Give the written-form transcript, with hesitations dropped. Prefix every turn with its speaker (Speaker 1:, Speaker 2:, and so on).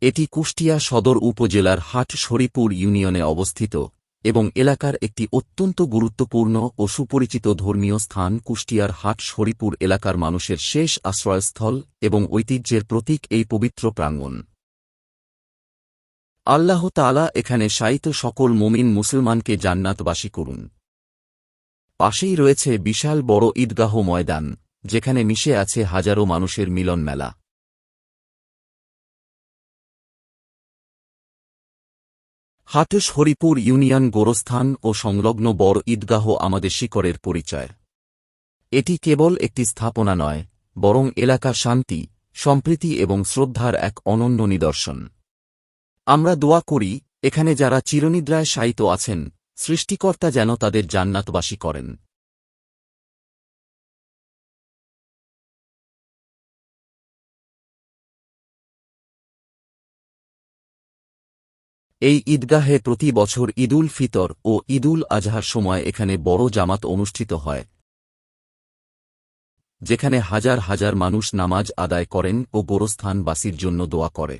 Speaker 1: এটি কুষ্টিয়া সদর উপজেলার হাট শরীপুর ইউনিয়নে অবস্থিত এবং এলাকার একটি অত্যন্ত গুরুত্বপূর্ণ ও সুপরিচিত ধর্মীয় স্থান। কুষ্টিয়ার হাট শরীপুর এলাকার মানুষের শেষ আশ্রয়স্থল এবং ঐতিহ্যের প্রতীক এই পবিত্র প্রাঙ্গণ। আল্লাহ তাআলা এখানে শায়িত সকল মুমিন মুসলমানকে জান্নাতবাসী করুন। পাশেই রয়েছে বিশাল বড় ঈদগাহ ময়দান, যেখানে মিশে আছে হাজারো মানুষের মিলন মেলা। হাট শরীপুর ইউনিয়ন গোরস্থান ও সংলগ্ন বড় ঈদগাহ আমাদের শিকড়ের পরিচয়। এটি কেবল একটি স্থাপনা নয়, বরং এলাকা শান্তি, সম্প্রীতি এবং শ্রদ্ধার এক অনন্য নিদর্শন। আমরা দোয়া করি, এখানে যারা চিরনিদ্রায় শায়িত আছেন, সৃষ্টিকর্তা যেন তাদের জান্নাতবাসী করেন। এই ঈদগাহে প্রতি বছর ঈদুল ফিতর ও ঈদুল আজহার সময় এখানে বড় জামাত অনুষ্ঠিত হয়, যেখানে হাজার হাজার মানুষ নামাজ আদায় করেন ও গোরস্থানবাসীর জন্য দোয়া করে।